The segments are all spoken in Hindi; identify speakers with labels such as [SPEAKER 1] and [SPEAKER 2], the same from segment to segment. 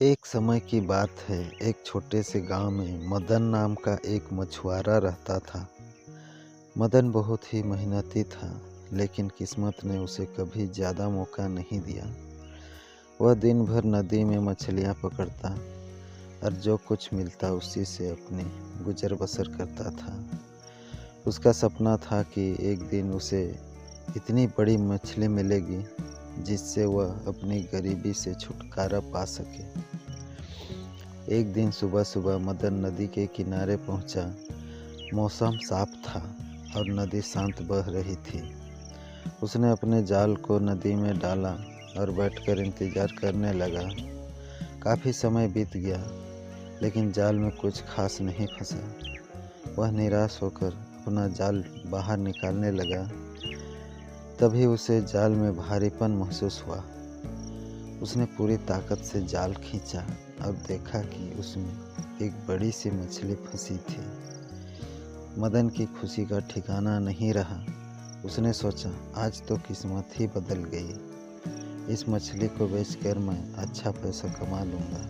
[SPEAKER 1] एक समय की बात है। एक छोटे से गांव में मदन नाम का एक मछुआरा रहता था। मदन बहुत ही मेहनती था, लेकिन किस्मत ने उसे कभी ज़्यादा मौका नहीं दिया। वह दिन भर नदी में मछलियां पकड़ता और जो कुछ मिलता उसी से अपनी गुजर बसर करता था। उसका सपना था कि एक दिन उसे इतनी बड़ी मछली मिलेगी जिससे वह अपनी गरीबी से छुटकारा पा सके। एक दिन सुबह सुबह मदन नदी के किनारे पहुंचा। मौसम साफ था और नदी शांत बह रही थी। उसने अपने जाल को नदी में डाला और बैठकर इंतजार करने लगा। काफ़ी समय बीत गया, लेकिन जाल में कुछ खास नहीं फंसा। वह निराश होकर अपना जाल बाहर निकालने लगा। तभी उसे जाल में भारीपन महसूस हुआ। उसने पूरी ताकत से जाल खींचा और देखा कि उसमें एक बड़ी सी मछली फंसी थी। मदन की खुशी का ठिकाना नहीं रहा। उसने सोचा, आज तो किस्मत ही बदल गई। इस मछली को बेचकर मैं अच्छा पैसा कमा लूँगा।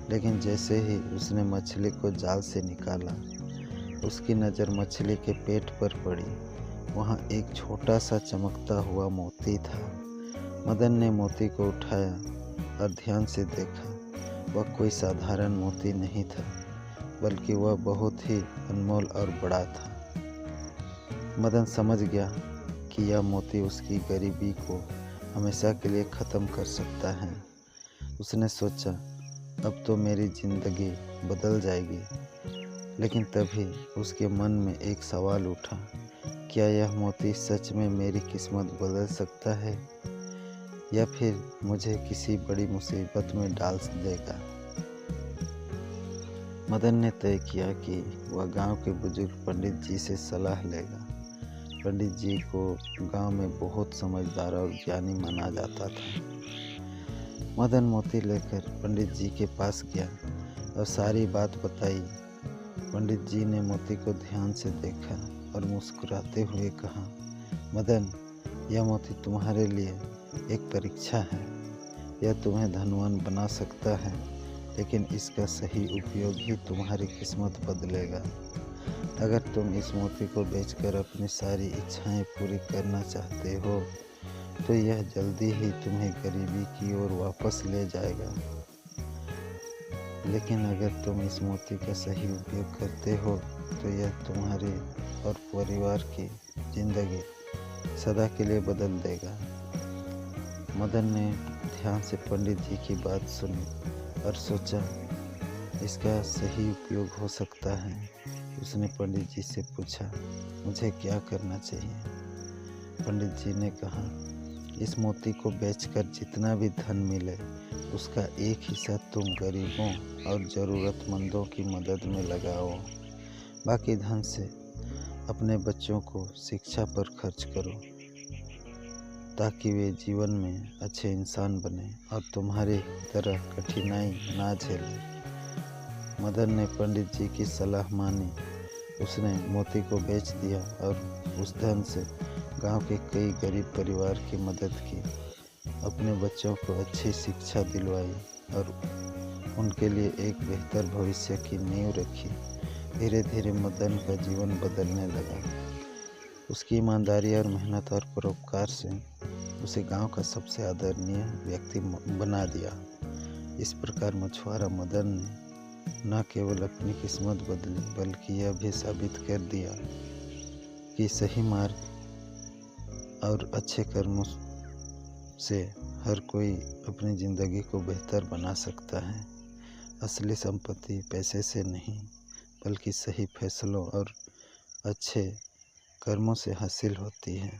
[SPEAKER 1] लेकिन जैसे ही उसने मछली को जाल से निकाला, उसकी नज़र मछली के पेट पर पड़ी। वहाँ एक छोटा सा चमकता हुआ मोती था। मदन ने मोती को उठाया और ध्यान से देखा। वह कोई साधारण मोती नहीं था, बल्कि वह बहुत ही अनमोल और बड़ा था। मदन समझ गया कि यह मोती उसकी गरीबी को हमेशा के लिए ख़त्म कर सकता है। उसने सोचा, अब तो मेरी ज़िंदगी बदल जाएगी। लेकिन तभी उसके मन में एक सवाल उठा, क्या यह मोती सच में मेरी किस्मत बदल सकता है, या फिर मुझे किसी बड़ी मुसीबत में डाल देगा। मदन ने तय किया कि वह गांव के बुजुर्ग पंडित जी से सलाह लेगा। पंडित जी को गांव में बहुत समझदार और ज्ञानी माना जाता था। मदन मोती लेकर पंडित जी के पास गया और सारी बात बताई। पंडित जी ने मोती को ध्यान से देखा और मुस्कुराते हुए कहा, मदन, यह मोती तुम्हारे लिए एक परीक्षा है। यह तुम्हें धनवान बना सकता है, लेकिन इसका सही उपयोग ही तुम्हारी किस्मत बदलेगा। अगर तुम इस मोती को बेचकर अपनी सारी इच्छाएं पूरी करना चाहते हो, तो यह जल्दी ही तुम्हें गरीबी की ओर वापस ले जाएगा। लेकिन अगर तुम इस मोती का सही उपयोग करते हो, तो यह तुम्हारी और परिवार की जिंदगी सदा के लिए बदल देगा। मदन ने ध्यान से पंडित जी की बात सुनी और सोचा, इसका सही उपयोग हो सकता है। उसने पंडित जी से पूछा, मुझे क्या करना चाहिए। पंडित जी ने कहा, इस मोती को बेचकर जितना भी धन मिले, उसका एक हिस्सा तुम गरीबों और ज़रूरतमंदों की मदद में लगाओ। बाकी धन से अपने बच्चों को शिक्षा पर खर्च करो, ताकि वे जीवन में अच्छे इंसान बने और तुम्हारी तरह कठिनाई ना झेलें। मदन ने पंडित जी की सलाह मानी। उसने मोती को बेच दिया और उस धन से गांव के कई गरीब परिवार की मदद की, अपने बच्चों को अच्छी शिक्षा दिलवाई और उनके लिए एक बेहतर भविष्य की नींव रखी। धीरे धीरे मदन का जीवन बदलने लगा। उसकी ईमानदारी और मेहनत और परोपकार से उसे गांव का सबसे आदरणीय व्यक्ति बना दिया। इस प्रकार मछुआरा मदन ने न केवल अपनी किस्मत बदली, बल्कि यह भी साबित कर दिया कि सही मार्ग और अच्छे कर्मों से हर कोई अपनी ज़िंदगी को बेहतर बना सकता है। असली संपत्ति पैसे से नहीं, बल्कि सही फैसलों और अच्छे कर्मों से हासिल होती है।